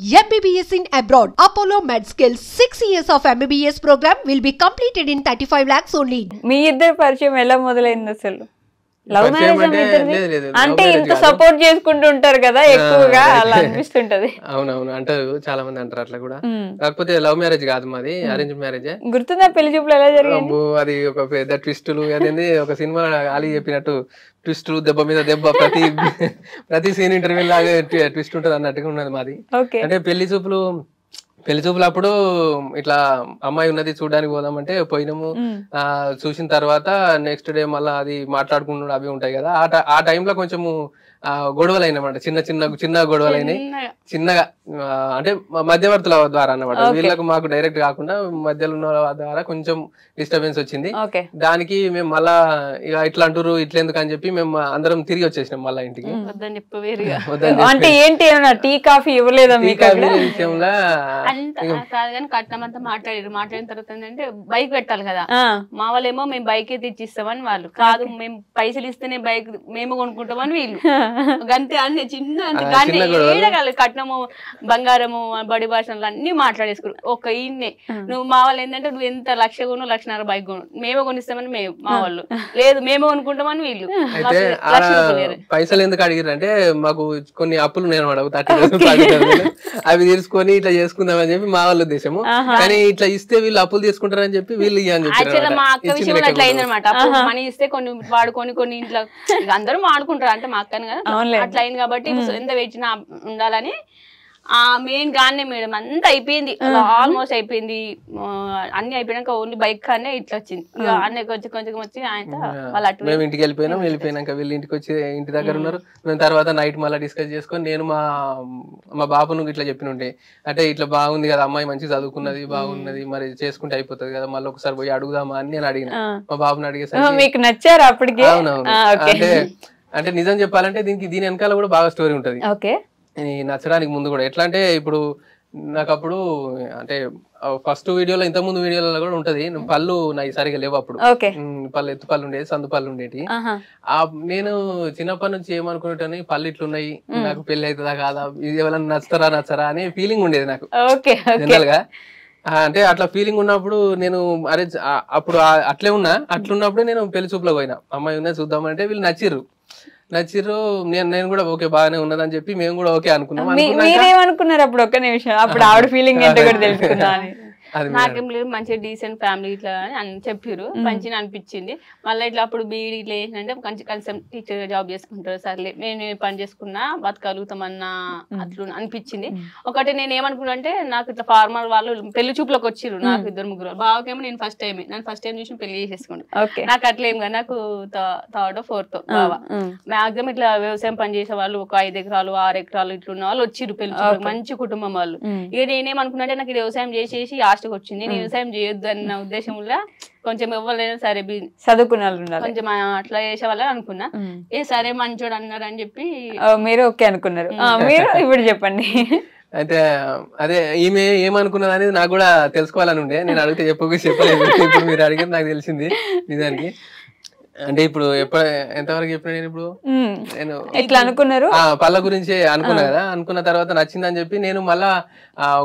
MBBS in abroad. Apollo MedSkill 6 years of MBBS program will be completed in 35 lakhs only. మీ ఇద్దరు పరిచయం ఎలా మొదలైంది అసలు? లవ్ పరిచయం మ్యారేజ్ లేదు, అంటే love ఇంత marriage సపోర్ట్ చేసుకుంటూ ఉంటారు కదా ఎక్కువగా అలా అనిపిస్తుంటది. అవునవును అంటారు, చాలా మంది అంటారు అట్లా కూడా. కాకపోతే లవ్ మ్యారేజ్ కాదు, మాది అరేంజ్ మ్యారేజ్. గుర్తుందా పెళ్లి చూపులు ఎలా జరిగింది? అది ఒక పెద్ద ట్విస్టులు అదేంది, ఒక సినిమా అలీ చెప్పినట్టు ట్విస్టులు, దెబ్బ మీద దెబ్బ, ప్రతి సీన్ ఇంటర్వ్యూ లాగా ట్విస్ట్ ఉంటది అన్నట్టుగా ఉన్నది మాది. అంటే పెళ్లి చూపులు అప్పుడు ఇట్లా అమ్మాయి ఉన్నది చూడడానికి పోదామంటే పోయినాము. చూసిన తర్వాత నెక్స్ట్ డే మళ్ళీ అది మాట్లాడుకుంటూ అవి ఉంటాయి కదా, ఆ టైంలో కొంచెము గొడవలు అయినమాట, చిన్న గొడవలు అయినాయి. చిన్నగా అంటే మధ్యవర్తుల ద్వారా అన్నమాట, వీళ్ళకు మాకు డైరెక్ట్ కాకుండా మధ్యలో ఉన్న ద్వారా కొంచెం డిస్టర్బెన్స్ వచ్చింది. దానికి మేము మళ్ళా ఇక ఇట్లా అంటారు ఇట్లా ఎందుకు అని చెప్పి మేము అందరం తిరిగి వచ్చేసినాం మళ్ళా ఇంటికి. అంటే ఏంటి టీ కాఫీ ఇవ్వలేదా విషయంలో? కట్నం అంతా మాట్లాడిన తర్వాత ఏంటంటే బైక్ పెట్టాలి కదా, మా వాళ్ళేమో మేము బైక్ తెచ్చిస్తామని వాళ్ళు, కాదు మేము పైసలు ఇస్తేనే బైక్ మేము కొనుక్కుంటామని వీళ్ళు. గంతే అన్ని చిన్న కట్నము బంగారము బడి భాషలు అన్ని మాట్లాడేసుకున్నాం. ఒక ఈయన్నే నువ్వు మా వాళ్ళు ఏంటంటే నువ్వు ఎంత 1,00,000 కొను 1,50,000 బైక్ కొను, మేమే కొనిస్తామని మా వాళ్ళు, లేదు మేమే కొనుక్కుంటామని వీళ్ళు. పైసలు ఎందుకు అడిగారు అంటే మాకు కొన్ని అప్పులు నేను అడవు 30,000 అవి తీసుకొని ఇట్లా చేసుకుందామని చెప్పి మా వాళ్ళ ఉద్దేశము. కానీ ఇట్లా ఇస్తే వీళ్ళు అప్పులు తీసుకుంటారని చెప్పి వీళ్ళు మా అక్క విషయంలో అట్లా అయిందనమాట. మనీ ఇస్తే కొన్ని వాడుకొని కొన్ని ఇంట్లో అందరూ వాడుకుంటారు, అంటే మా అక్కని కదా అట్లా అయింది కాబట్టి ఎంత పెట్టినా ఉండాలని ఆ మెయిన్ గానే మేడం అంతా అయిపోయింది, ఆల్మోస్ట్ అయిపోయింది. అన్ని అయిపోయినాక ఓన్లీ బైక్ కానీ ఇట్లా వచ్చింది. అన్నీ కొంచెం వచ్చి ఆయన వాళ్ళు అటు మేము ఇంటికి వెళ్ళిపోయినాక వీళ్ళు ఇంటికి వచ్చి ఇంటి దగ్గర ఉన్నారు. మేము తర్వాత నైట్ మళ్ళీ డిస్కస్ చేసుకొని నేను మా బాబును ఇట్లా చెప్పినుండే, అంటే ఇట్లా బాగుంది కదా అమ్మాయి మంచిగా చదువుకున్నది బాగున్నది, మరి చేసుకుంటే అయిపోతుంది కదా, మళ్ళీ ఒకసారి పోయి అడుగుదామా అని నేను అడిగిన. మా బాబుని అడిగేసరికి మీకు నచ్చారు అప్పటికి? అవునవును, అంటే నిజం చెప్పాలంటే దీని వెనకాల కూడా బాగా స్టోరీ ఉంటది. నచ్చడానికి ముందు కూడా ఎట్లా అంటే, ఇప్పుడు నాకు అప్పుడు అంటే ఫస్ట్ వీడియోలో ఇంత ముందు వీడియోలో కూడా ఉంటది, పళ్ళు నాకు సరిగా లేవు అప్పుడు, ఎత్తు పళ్ళు ఉండేది, సందు పళ్ళు ఉండేటి. నేను చిన్నప్పటి నుంచి ఏమనుకునేటని పళ్ళు ఇట్లున్నాయి, నాకు పెళ్లి అవుతుందా కాదా, ఇది ఎవరైనా నచ్చరా అనే ఫీలింగ్ ఉండేది నాకు జనరల్ గా. అంటే అట్లా ఫీలింగ్ ఉన్నప్పుడు నేను అరే అప్పుడు అట్లున్నప్పుడు నేను పెళ్లి చూపులో పోయినా, అమ్మాయి ఉన్నది చూద్దామంటే వీళ్ళు నచ్చిర్రు. నేను కూడా ఓకే బాగానే ఉన్నదని చెప్పి మేము కూడా ఓకే అనుకున్నాం. మీరేమనుకున్నారు అప్పుడు? ఒక్క నిమిషం, అప్పుడు ఆవిడ ఫీలింగ్ ఏంటో కూడా తెలుసుకున్నా. నాకేం లేదు, మంచిగా డీసెంట్ ఫ్యామిలీ ఇట్లా అని చెప్పారు, మంచిగా అనిపించింది. మళ్ళీ ఇట్లా అప్పుడు బీఈడీ ఇట్లా చేసినంటే కలిసి టీచర్ జాబ్ చేసుకుంటారు, సర్లే నేను పని చేసుకున్నా బతకగలుగుతామన్నా అట్లా అనిపించింది. ఒకటి నేను ఏమనుకున్నా అంటే, నాకు ఇట్లా ఫార్మర్ వాళ్ళు పెళ్లి చూపులకు వచ్చిర్రు, నాకు 2-3 బావకేమో నేను ఫస్ట్ టైం చూసి పెళ్లి చేసేసుకుంటా. నాకు అట్లా ఏం కాదు, నాకు 3rd or 4th బావ. మాక్సిమం ఇట్లా వ్యవసాయం పని చేసే వాళ్ళు ఒక 5 ఎకరాలు 6 ఎకరాలు ఇట్లున్న వాళ్ళు వచ్చిర్రు పెళ్లి చూపులకు, మంచి కుటుంబం వాళ్ళు. ఇక నేనేమనుకున్నా అంటే, నాకు వ్యవసాయం చేసేసి వచ్చింది, నేను వ్యవసాయం చేయొద్దు అన్న ఉద్దేశంలో కొంచెం ఇవ్వలేనా సరే చదువుకున్న కొంచెం అట్లా చేసే వాళ్ళని అనుకున్నా. సరే మంచోడు అన్నారు అని చెప్పి మీరు ఓకే అనుకున్నారు. మీరు ఇప్పుడు చెప్పండి. అయితే అదే ఈమె ఏమనుకున్నది అనేది నాకు కూడా తెలుసుకోవాలని ఉండే, నేను అడిగితే చెప్పలేదు. ఇప్పుడు మీరు అడిగితే నాకు తెలిసింది నిజానికి. అంటే ఇప్పుడు ఎంతవరకు చెప్పినా నేను ఇప్పుడు ఎట్లా అనుకున్నారు, పళ్ళ గురించి అనుకున్నా కదా. అనుకున్న తర్వాత నచ్చిందని చెప్పి నేను మళ్ళా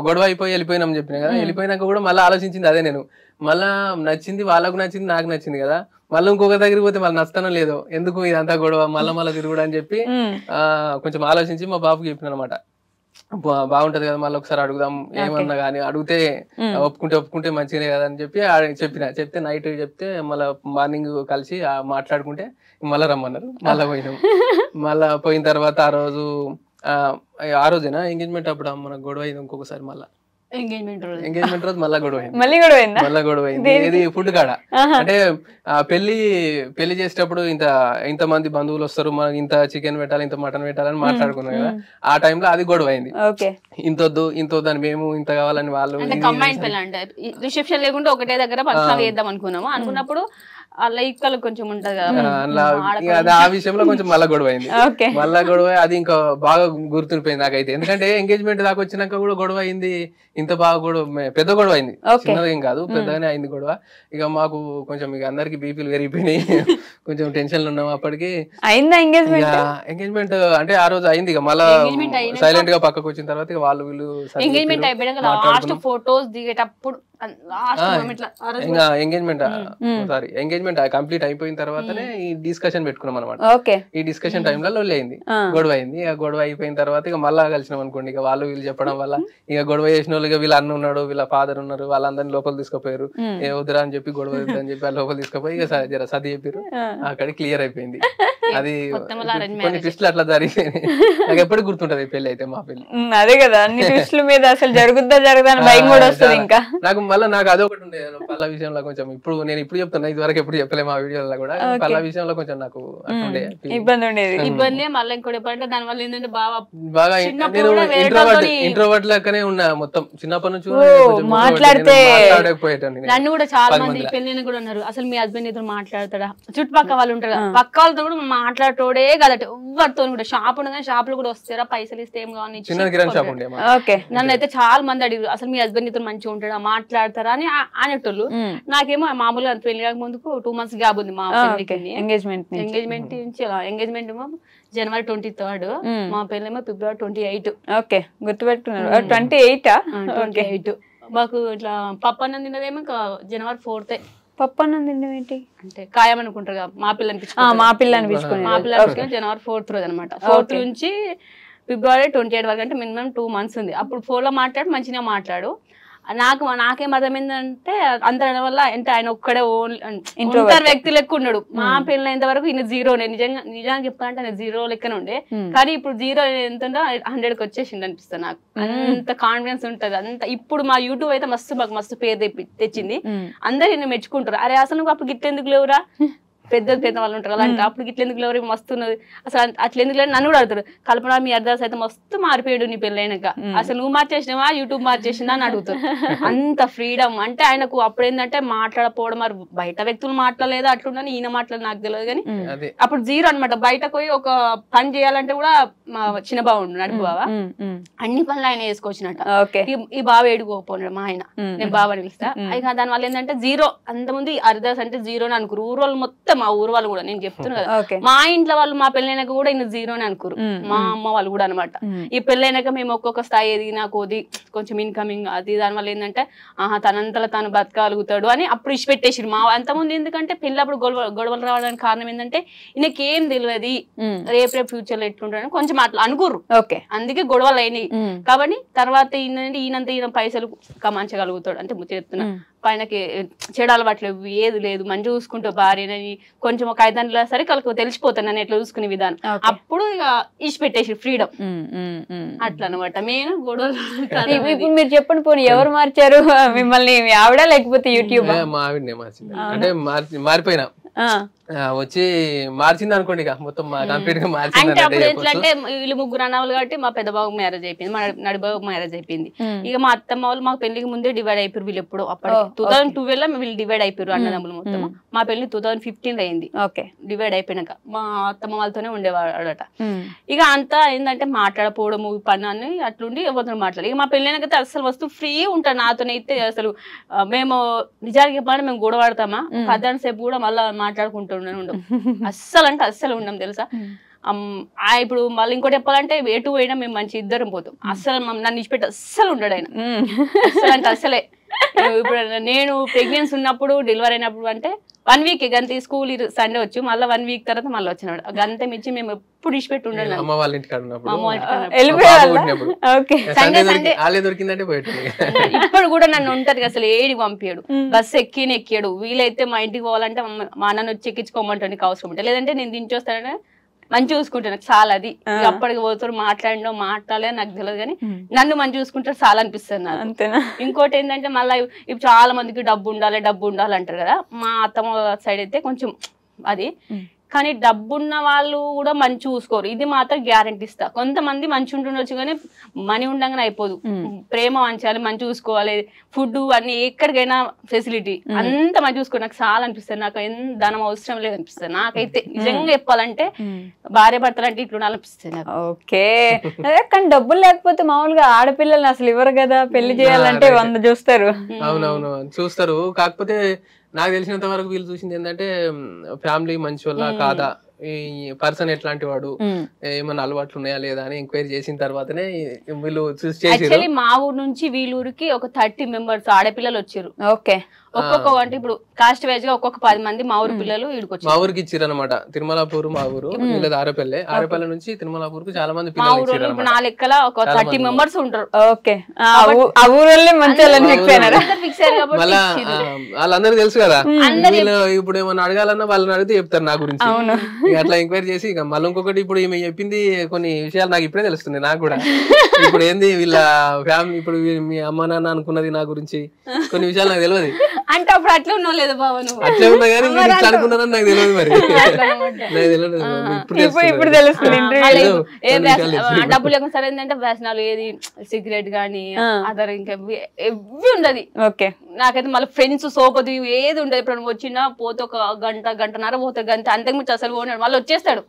గొడవ అయిపోయి వెళ్ళిపోయినాం చెప్పిన కదా. వెళ్ళిపోయినాక కూడా మళ్ళీ ఆలోచించింది అదే, నేను మళ్ళా నచ్చింది వాళ్ళకు నచ్చింది నాకు నచ్చింది కదా, మళ్ళీ ఇంకొక దగ్గరికి పోతే మళ్ళీ నచ్చనో లేదో, ఎందుకు ఇదంతా గొడవ మళ్ళా తిరుగుడు అని చెప్పి కొంచెం ఆలోచించి మా బాబుకి చెప్పిన అనమాట. బాగుంటది కదా మళ్ళీ ఒకసారి అడుగుదాం, ఏమన్నా గానీ అడిగితే ఒప్పుకుంటే మంచిగానే కదా అని చెప్పి చెప్తే నైట్ చెప్తే మళ్ళీ మార్నింగ్ కలిసి మాట్లాడుకుంటే మళ్ళీ రమ్మన్నారు. మళ్ళీ పోయినాం. మళ్ళా పోయిన తర్వాత ఆ రోజేనా ఎంగేజ్మెంట్ అప్పుడు మనకు గొడవ అయింది ఇంకొకసారి. మళ్ళీ ఎంగేజ్మెంట్ రోజు మళ్ళా గొడవ అయింది. ఇది ఫుడ్ కాడ, అంటే పెళ్లి చేసేటప్పుడు ఇంత మంది బంధువులు వస్తారు, మనకి ఇంత చికెన్ పెట్టాలి ఇంత మటన్ పెట్టాలని మాట్లాడుకున్నాం కదా. ఆ టైంలో అది గొడవ అయింది, ఇంతొద్దు అని మేము ఇంత కావాలని వాళ్ళు. కంబైన్ పెళ్ళి అంటే రిసెప్షన్ లేకుండా ఒకటే దగ్గర ఫంక్షన్ చేద్దాం అనుకున్నాము. అనుకున్నప్పుడు అలా ఈక్వల్ కొంచెం ఉంటది కదా అలా అది ఆ విషయంలో కొంచెం మళ్ళా గొడవ అయింది. మళ్ళా గొడవ అది ఇంకా బాగా గుర్తుండిపోయింది నాకైతే. ఎందుకంటే ఎంగేజ్మెంట్ దాకా వచ్చినాక కూడా గొడవ అయింది. ఇంత బాగా గొడవ, పెద్ద గొడవ అయింది, చిన్నది ఏం కాదు, పెద్దగానే అయింది గొడవ. ఇక మాకు కొంచెం ఇక అందరికి బీపీలు పెరిగిపోయినాయి, కొంచెం టెన్షన్ ఉన్నాం. అప్పటికి ఎంగేజ్మెంట్ అంటే ఆ రోజు అయింది. ఇక మళ్ళా సైలెంట్ గా పక్కకు వచ్చిన తర్వాత ఇక వాళ్ళు వీళ్ళు ఎంగేజ్మెంట్ అయిపోయాక లాస్ట్ ఫోటోస్ దిగేటప్పుడు ఇంకా ఎంగేజ్మెంట్ కంప్లీట్ అయిపోయిన తర్వాతనే ఈ డిస్కషన్ పెట్టుకున్నాం అనమాట. ఈ డిస్కషన్ టైంలో లొల్లి అయింది, గొడవ అయింది. ఇక గొడవ అయిపోయిన తర్వాత ఇక మళ్ళా కలిసినాం అనుకోండి. ఇక వాళ్ళు వీళ్ళు చెప్పడం వల్ల ఇక గొడవ చేసిన వాళ్ళు వీళ్ళ అన్న ఉన్నాడు, వీళ్ళ ఫాదర్ ఉన్నారు, వాళ్ళందరినీ లోపల తీసుకుపోయారు. ఏ వద్దురా అని చెప్పి గొడవ అని చెప్పి లోపల తీసుకుపోయి ఇక జర సర్ది చెప్పారు. అక్కడ క్లియర్ అయిపోయింది. అది కొన్ని ట్విస్టులు అట్లా జరిగిపోయింది. నాకు ఎప్పటికి గుర్తుంటది పెళ్లి అయితే మా పెళ్లి. అదే కదా, అన్ని ట్విస్టుల మీద అసలు జరుగుద్దా జరగదా అని భయం కూడా వస్తుంది. ఇంకా నాకు మళ్ళీ నాకు అదొకటి ఉండే పళ్ళ విషయంలో కొంచెం. ఇప్పుడు నేను ఇప్పుడు చెప్తున్నా, ఇది వరకు ఎప్పుడు చెప్పలే మా వీడియోలో కూడా. పళ్ళ విషయంలో కొంచెం నాకు ఇబ్బంది ఉండేది. ఇబ్బంది మళ్ళీ ఇంకోటి చెప్పాలంటే దాని వల్ల ఏంటంటే బాగా నేను ఇంట్రోవర్ట్ లెక్కనే ఉన్నా మొత్తం చిన్నప్పటి నుంచి. మాట్లాడకపోయేటండి. నన్ను కూడా చాలా మంది పెళ్లి కూడా ఉన్నారు, అసలు మీ హస్బెండ్ ఇద్దరు మాట్లాడతాడా, చుట్టుపక్కల వాళ్ళు ఉంటారు కదా, పక్క వాళ్ళతో కూడా మాట్లాడటోడే కదట. ఎవరితో కూడా షాప్ ఉండగానే షాప్ లో కూడా వస్తారా, పైసలు ఇస్తే ఏం కావాలి. నన్ను అయితే చాలా మంది అడిగారు, అసలు మీ హస్బెండ్ ఇద్దరు మంచిగా ఉంటాడా, మాట్లాడతారా అని అనేటోళ్ళు. నాకేమో మామూలుగా పెళ్లి కాక ముందుకు 2 months గ్యాప్ ఉంది మా పెళ్లికి. ఎంగేజ్మెంట్ నుంచి ఎంగేజ్మెంట్ ఏమో January 23rd, మా పెళ్ళేమో February 28. ఓకే, గుర్తుపెట్టుకున్నారు. 28 మాకు ఇట్లా పప్పు అన్నం తిన్నదేమో January 4th. పప్పు అన్నం తినడం ఏంటి అంటే ఖాయం అనుకుంటారు, మా పిల్ల అనిపించుకుని January 4th రోజు అనమాట. 4th నుంచి February 28 వరకు, అంటే మినిమం 2 months ఉంది. అప్పుడు ఫోన్ లో మాట్లాడు, మంచిగా మాట్లాడు. నాకేం అర్థమైందంటే అందరి వల్ల అంటే ఆయన ఒక్కడే ఇంటర్ వ్యక్తి లెక్క ఉన్నాడు. మా పెళ్ళైనంత వరకు ఈయన 0. నిజంగా చెప్పాలంటే ఆయన 0 లెక్కనే ఉండే. కానీ ఇప్పుడు 0 ఎంత 100కి వచ్చేసింది అనిపిస్తుంది నాకు. అంత కాన్ఫిడెన్స్ ఉంటది అంత. ఇప్పుడు మా యూట్యూబ్ అయితే మాకు మస్తు పేరు తెచ్చింది. అందరు ఈయన మెచ్చుకుంటారు. అరే అసలు నువ్వు అప్పుడు గిట్టెందుకు లేవురా, పెద్ద వాళ్ళు ఉంటారు కదా అంటే అప్పుడు ఇట్లా ఎందుకు ఎవరు మస్తున్నది అసలు అట్లా ఎందుకు లేదు నన్ను కూడా అడుగుతారు. కల్పన మీ అర్ధాస్ అయితే మస్తు మారిపోయాడు నీ పెళ్ళైనాక, అసలు నువ్వు మార్చేసినావా యూట్యూబ్ మార్చేసిందా అని అడుగుతారు. అంత ఫ్రీడమ్ అంటే ఆయనకు. అప్పుడు ఏంటంటే మాట్లాడకపోవడం, మరి బయట వ్యక్తులు మాట్లాడలేదు అట్లుండని, ఈయన మాట్లాడి నాకు తెలియదు. కానీ అప్పుడు 0 అనమాట. బయటకు పోయి ఒక పని చేయాలంటే కూడా మా చిన్న బావ ఉండు, నడుపు బావ, అన్ని పనులు ఆయన వేసుకొచ్చినట్ట. ఈ బావ ఏడుకోపోయినాడు మా ఆయన, నేను బావ అని పిలుస్తా. ఇక దాని వల్ల ఏంటంటే 0 అంతమంది అర్ధాస్ అంటే 0 అని అనుకురు. ఊరు వాళ్ళు మొత్తం, మా ఊరు వాళ్ళు కూడా, నేను చెప్తున్నా కదా, మా ఇంట్లో వాళ్ళు మా పెళ్ళైనాక కూడా ఈయన 0 అని అనుకోరు. మా అమ్మ వాళ్ళు కూడా అనమాట. ఈ పెళ్ళైనాక మేము ఒక్కొక్క స్థాయి ఎదిగినా కొద్ది కొంచెం ఇన్కమింగ్ అది, దానివల్ల ఏంటంటే తనంతలో తాను బతకగలుగుతాడు అని అప్పుడు ఇచ్చిపెట్టేసి. మా అంతమంది ఎందుకంటే పెళ్ళప్పుడు గొడవలు రావడానికి కారణం ఏంటంటే ఈయనకేం తెలియదు, రేపు ఫ్యూచర్ లో ఎట్లుంటాడని కొంచెం అట్లా అనుకోరు. అందుకే గొడవలు అయినాయి. కాబట్టి తర్వాత ఈయన పైసలు కమాంచగలుగుతాడు అంటే చెప్తున్నా. పైనకి చెడు అలవాట్లేవు, ఏది లేదు, మంచి చూసుకుంటూ భార్యని కొంచెం ఒక 5 గంటల సరే కలుపు తెలిసిపోతాను నన్ను ఎట్లా చూసుకునే విధానం. అప్పుడు ఇక ఇచ్చిపెట్టేసి ఫ్రీడమ్ అట్లా అనమాట. నేను గొడవలు మీరు చెప్పండి, పోనీ ఎవరు మార్చారు మిమ్మల్ని, మీ ఆవిడ లేకపోతే యూట్యూబ్? మా ఆవిడనే మార్చింది. అంటే మారిపోయినా వచ్చి మార్చింది అనుకోండి, ఇక మొత్తం కంప్లీట్ గా మార్చింది. అంటే అప్పుడు ఎట్లంటే వీళ్ళు 3 అన్నవాళ్ళు కాబట్టి మా పెద్ద బాబు మ్యారేజ్ అయిపోయింది, మా నడిబాబు మ్యారేజ్ అయిపోయింది. ఇక మా అత్తమ్మ వాళ్ళు మా పెళ్లికి ముందే డివైడ్ అయిపోయారు. వీళ్ళు ఎప్పుడు అప్పటికి 2012 లో వీళ్ళు డివైడ్ అయిపోయారు అన్నదమ్ములు మొత్తం. మా పెళ్లి 2015 అయింది. డివైడ్ అయిపోయినాక మా అత్తమ్మ వాళ్ళతోనే ఉండేవాడట. ఇక అంతా ఏంటంటే మాట్లాడపోవడము పని అని అట్లుండి ఎవరితో మాట్లాడాలి. ఇక మా పెళ్ళైనాకైతే అసలు వస్తూ ఫ్రీ ఉంటాను నాతోనైతే. అసలు మేము నిజానికి చెప్పాలంటే మేము గొడవ పడతామా 10 సేపు కూడా మళ్ళీ మాట్లాడుకుంటూ ఉండవు, అస్సలు అంటే అస్సలు ఉండం తెలుసా. ఇప్పుడు మళ్ళీ ఇంకోటి చెప్పాలంటే ఎటు పోయినా మేము మంచి ఇద్దరం పోతాం. అస్సలు నన్ను ఇచ్చిపెట్టి అస్సలు ఉండడు ఆయన, అస్సలు అంటే అస్సలే. ఇప్పుడు నేను ప్రెగ్నెన్సీ ఉన్నప్పుడు డెలివరీ అయినప్పుడు అంటే 1 week గంతే, స్కూల్ సండే వచ్చి మళ్ళీ 1 week తర్వాత మళ్ళీ వచ్చినాడు. గంతే మించి మేము ఎప్పుడు ఇచ్చిపెట్టి ఉండడు. ఇప్పుడు కూడా నన్ను ఉంటది అసలు ఏడి పంపించాడు, బస్సు ఎక్కియాడు. వీలైతే మా ఇంటికి పోవాలంటే మా అన్న వచ్చి ఎక్కించుకోమంటాడు, నీకు అవసరం ఉంటుంది, లేదంటే నేను దించొస్తానని మంచి చూసుకుంటాను చాలా. అది అప్పటికి పోతారు మాట్లాడినో మాట్లాడలేదు నాకు తెలియదు, కానీ నన్ను మంచి చూసుకుంటారు చాలా అనిపిస్తుంది నాకు. అంతేనా? ఇంకోటి ఏంటంటే మళ్ళీ ఇప్పుడు చాలా మందికి డబ్బు ఉండాలి అంటారు కదా. మా అత్తమ్మ సైడ్ అయితే కొంచెం అది, కానీ డబ్బున్న వాళ్ళు కూడా మంచి చూసుకోరు. ఇది మాత్రం గ్యారంటీ ఇస్తా. కొంతమంది మంచి ఉంటుండొచ్చు కానీ మనీ ఉండగానే అయిపోదు. ప్రేమ మంచాలి, మంచి చూసుకోవాలి, ఫుడ్ అన్ని ఎక్కడికైనా ఫెసిలిటీ అంత మంచి చూసుకోవాలి. నాకు చాలా అనిపిస్తుంది, నాకు ఎంత ధనం అవసరం లేదు అనిపిస్తుంది నాకైతే. నిజంగా చెప్పాలంటే భార్య భర్తలు అంటే ఇట్లా అనిపిస్తుంది నాకు. ఓకే, అదే కానీ డబ్బులు లేకపోతే మామూలుగా ఆడపిల్లల్ని అసలు ఇవ్వరు కదా, పెళ్లి చేయాలంటే 100 చూస్తారు. అవునవును చూస్తారు. కాకపోతే నాకు తెలిసినంత వరకు వీళ్ళు చూసింది ఏంటంటే ఫ్యామిలీ మంచి వాళ్ళ కాదా, ఈ పర్సన్ ఎట్లాంటి వాడు, ఏమన్నా అలవాట్లు ఉన్నాయా లేదా అని ఎంక్వైరీ చేసిన తర్వాతనే వీళ్ళు యాక్చువల్లీ మా ఊరు నుంచి వీళ్ళూరికి ఒక 30 మెంబర్స్ ఆడపిల్లలు వచ్చారు. ఓకే, ఒక్కొక్క అంటే ఇప్పుడు కాస్ట్ వైజ్ గా ఒక్కొక్క 10 మంది మా ఊరు పిల్లలు మా ఊరికి ఇచ్చారు అనమాట. తిరుమలాపూర్ మా ఊరు, వీళ్ళది ఆరేపల్లె. ఆరేపల్లె నుంచి తిరుమలాపూర్ కు చాలా మంది మా ఊరు ఇప్పుడు నా లెక్కల ఒక 30 మెంబర్స్ ఉంటారు. ఓకే, ఆ ఊరు మంచి ఫిక్స్ అయినారా? ఫిక్స్ అయ్యారు కాబట్టి మళ్ళా వాళ్ళందరూ తెలుసు కదా, వీళ్ళు ఇప్పుడు ఏమన్నా అడగాలన్నా వాళ్ళని అడిగితే చెప్తారు నా గురించి. అట్లా ఎంక్వైరీ చేసి ఇక మళ్ళీ ఇంకొకటి ఇప్పుడు ఈమె చెప్పింది కొన్ని విషయాలు నాకు ఇప్పుడే తెలుస్తుంది నాకు కూడా. ఇప్పుడు ఏంది వీళ్ళ ఫ్యామిలీ, ఇప్పుడు మీ అమ్మ నాన్న అనుకున్నది నా గురించి కొన్ని విషయాలు నాకు తెలియదు. అంటే అప్పుడు అట్లా ఉన్నావు లేదా బాబు నువ్వు? అట్లే ఉన్నా కానీ మీరు ఇట్లా అనుకున్నారని నాకు తెలియదు. మరి నాకు తెలియదు, ఇప్పుడు తెలుస్తుంది. డబ్బులు లేకుండా సరే ఏంటంటే వ్యసనాలు, ఏది సిగరెట్ గానీ అదర్ ఇంకా ఎవ్వి ఉండదు. ఓకే, నాకైతే మళ్ళీ ఫ్రెండ్స్ సోపది ఏది ఉండదు. ఇప్పుడు వచ్చినా పోతే ఒక గంటన్నర పోతే గంట, అంతకుమించి అసలు పోనాడు. మళ్ళీ వచ్చేస్తాడు,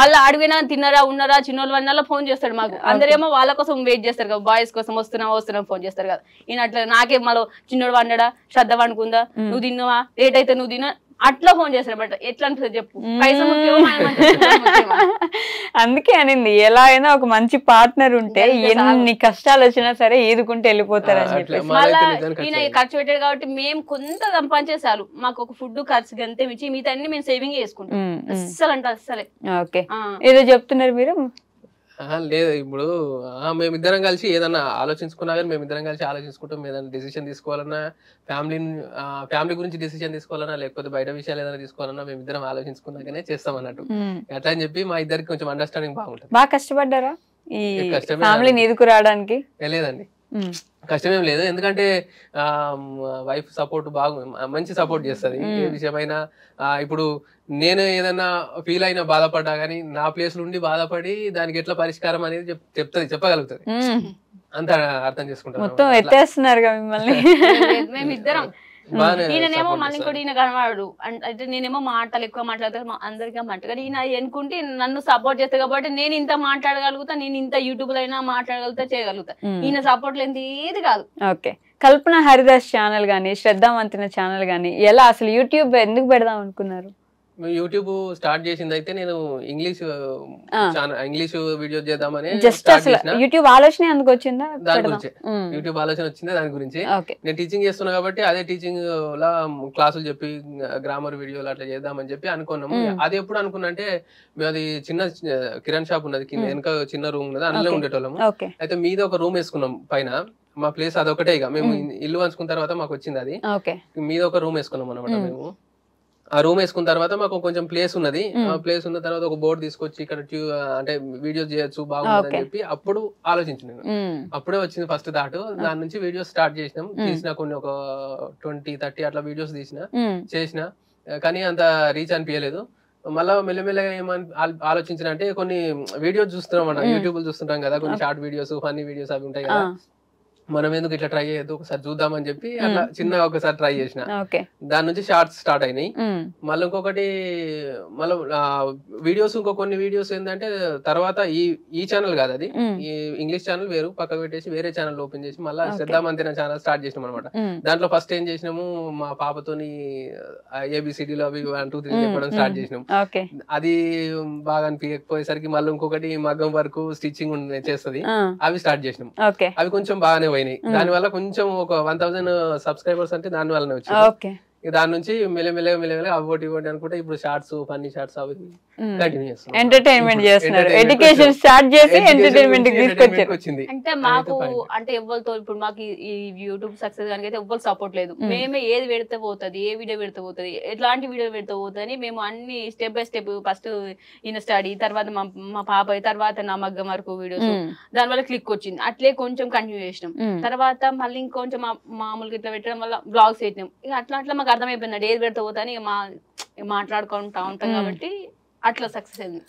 మళ్ళీ అడిగినా తిన్నారా ఉన్నారా చిన్నోళ్ళు అన్నా ఫోన్ చేస్తాడు మాకు. అందరేమో వాళ్ళ కోసం వెయిట్ చేస్తారు కదా, బాయ్స్ కోసం వస్తున్నా ఫోన్ చేస్తారు కదా. ఈయన అట్లా నాకే మళ్ళీ చిన్నోడు వండడా, శ్రద్ధ వండుకుందా, నువ్వు తిన్నావా, లేట్ అయితే నువ్వు తిన్నా, అట్లా ఫోన్ చేస్తారు. బట్ ఎట్లా అనిపిస్తుంది చెప్పు, పైసా అందుకే అనింది ఎలా అయినా ఒక మంచి పార్ట్నర్ ఉంటే ఎన్ని కష్టాలు వచ్చినా సరే ఈదుకుంటే వెళ్ళిపోతారు అని చెప్పేసి. మళ్ళా ఈయన ఖర్చు పెట్టాడు కాబట్టి మేము కొంత సంపాదించేసారు, మాకు ఒక ఫుడ్ ఖర్చు గంతే మించి మిగతా అన్ని మేము సేవింగ్ చేసుకుంటాం. అస్సలు అంటే అస్సలే. ఓకే, ఏదో చెప్తున్నారు మీరు. లేదు, ఇప్పుడు మేమిద్దరం కలిసి ఏదన్నా ఆలోచించుకున్నా కానీ మేమిద్దరం కలిసి ఆలోచించుకుంటాం. ఏదైనా డిసిషన్ తీసుకోవాలన్నా, ఫ్యామిలీ గురించి డిసిషన్ తీసుకోవాలన్నా, లేకపోతే బయట విషయాలు ఏదైనా తీసుకోవాలన్నా మేమిద్దరం ఆలోచించుకున్నాకనే చేస్తాం అన్నట్టు. అట్లా అని చెప్పి మా ఇద్దరికి కొంచెం అండర్స్టాండింగ్ బాగుంటుంది. బాగా కష్టపడ్డారా ఈ ఫ్యామిలీని ఎదుకు రావడానికి? లేదండి, కష్టమేం లేదు. ఎందుకంటే వైఫ్ సపోర్ట్ మంచి సపోర్ట్ చేస్తుంది ఏ విషయమైనా. ఇప్పుడు నేను ఏదైనా ఫీల్ అయినా బాధపడ్డా గానీ నా ప్లేస్ నుండి బాధపడి దానికి ఎట్లా పరిష్కారం అనేది చెప్పగలుగుతుంది. అంత అర్థం చేసుకుంటాను. మొత్తం ఎత్తేస్తున్నారు మిమ్మల్ని. మేమిద్దరం ఈయననేమో మళ్ళీ ఇంకోటి ఈయన కనవాడు అంటే నేనేమో మాటలు ఎక్కువ మాట్లాడతాను అందరికీ మాట, కానీ ఈయన ఎన్నుకుంటే నన్ను సపోర్ట్ చేస్తా కాబట్టి నేను ఇంత మాట్లాడగలుగుతా, నేను ఇంత యూట్యూబ్ లో అయినా మాట్లాడగలుగుతా, చేయగలుగుతా. ఈయన సపోర్ట్ లేని ఏది కాదు. ఓకే, కల్పన హరిదాస్ ఛానల్ గానీ, శ్రద్ధా మంతిన ఛానల్ గానీ ఎలా అసలు యూట్యూబ్ ఎందుకు పెడదాం అనుకున్నారు? యూట్యూబ్ స్టార్ట్ చేసింది అయితే నేను ఇంగ్లీష్ వీడియోస్ చేద్దామని. జస్ట్ అసలు యూట్యూబ్ ఆలోచన ఎందుకు వచ్చిందా? దాని గురించి యూట్యూబ్ ఆలోచన వచ్చింది, దాని గురించి. నేను టీచింగ్ చేస్తున్నా కాబట్టి అదే టీచింగ్ లా క్లాసులు చెప్పి గ్రామర్ వీడియోలు అట్లా చేద్దామని చెప్పి అనుకున్నాము. అది ఎప్పుడు అనుకున్నా అంటే మేము అది చిన్న కిరాణ్ షాప్ ఉన్నది, వెనక చిన్న రూమ్ ఉన్నది, అందులో ఉండేటోళ్ళము. అయితే మీద ఒక రూమ్ వేసుకున్నాం పైన. మా ప్లేస్ అదొకటే, ఇక మేము ఇల్లు పంచుకున్న తర్వాత మాకు వచ్చింది అది. మీద ఒక రూమ్ వేసుకున్నాం అనమాట. మేము ఆ రూమ్ వేసుకున్న తర్వాత మాకు కొంచెం ప్లేస్ ఉన్నది. ఆ ప్లేస్ ఉన్న తర్వాత ఒక బోర్డు తీసుకొచ్చి ఇక్కడ అంటే వీడియోస్ చేయొచ్చు బాగుందని చెప్పి అప్పుడు ఆలోచించిన నేను. అప్పుడే వచ్చింది ఫస్ట్ థాట్. దాని నుంచి వీడియోస్ స్టార్ట్ చేసినాం. తీసిన కొన్ని ఒక 20-30 అట్లా వీడియోస్ చేసిన కానీ అంత రీచ్ అనిపించలేదు. మళ్ళా మెల్లమెల్లగా ఏమని ఆలోచించిన అంటే కొన్ని వీడియోస్ చూస్తున్నాం అన్న, యూట్యూబ్ చూస్తుంటాం కదా, కొన్ని షార్ట్ వీడియోస్, ఫన్నీ వీడియోస్ అవి ఉంటాయి కదా, మనం ఎందుకు ఇట్లా ట్రై చేయొద్దు, ఒకసారి చూద్దామని చెప్పి అట్లా చిన్నగా ఒకసారి ట్రై చేసిన. దాని నుంచి షార్ట్స్ స్టార్ట్ అయినాయి. మళ్ళీ ఇంకొకటి మళ్ళీ వీడియోస్, కొన్ని వీడియోస్ ఏంటంటే తర్వాత ఈ ఛానల్ కాదు, అది ఈ ఇంగ్లీష్ ఛానల్ వేరు పక్కకు పెట్టేసి వేరే ఛానల్ ఓపెన్ చేసి మళ్ళీ శ్రద్ధా మంతిన ఛానల్ స్టార్ట్ చేసినాం అనమాట. దాంట్లో ఫస్ట్ ఏం చేసినాము, మా పాపతోని ABCDలు అవి 1 2 3 చెప్పడం స్టార్ట్ చేసినాం. అది బాగా అనిపించకపోయేసరికి మళ్ళీ ఇంకొకటి మగ్గం వరకు స్టిచ్చింగ్ చేస్తుంది, అవి స్టార్ట్ చేసినాం. అవి కొంచెం బాగానే పోయినాయి. దాని వల్ల కొంచెం ఒక 1000 సబ్స్క్రైబర్స్ అంటే దాని వల్లనే వచ్చింది. దాని నుంచి మెల్లమెల్లగా అవ్వటి ఇవ్వండి అనుకుంటే ఇప్పుడు షార్ట్స్, ఫన్నీ షార్ట్స్ అవి కంటిన్యూ చేస్తున్నాం. ఎంటర్టైన్మెంట్ చేస్తున్నారు, ఎడ్యుకేషన్ స్టార్ట్ చేసి ఎంటర్టైన్మెంట్ వచ్చింది. అంటే మాకు అంటే ఎవరితో ఇప్పుడు మాకు ఈ యూట్యూబ్ సక్సెస్ కనుక అయితే ఎవ్వరు సపోర్ట్ లేదు. మేమే ఏది పెడితే పోతుంది, ఏ వీడియో పెడితే పోతుంది, ఎట్లాంటి వీడియో పెడితే పోతుంది, మేము అన్ని స్టెప్ బై స్టెప్ ఫస్ట్ ఈయన స్టడీ, తర్వాత మా పాప, తర్వాత నా మగ్గం వరకు వీడియోస్, దాని వల్ల క్లిక్ వచ్చింది. అట్లే కొంచెం కంటిన్యూ చేసినాం. తర్వాత మళ్ళీ ఇంకొంచెం మామూలుగా ఇట్లా పెట్టడం వల్ల బ్లాగ్స్ పెట్టినాం. ఇక అట్లా మాకు అర్థమైపోయింది ఏది పెడితే పోతా అని మాట్లాడుకుంటా ఉంటాం కాబట్టి అట్లా సక్సెస్ అయింది.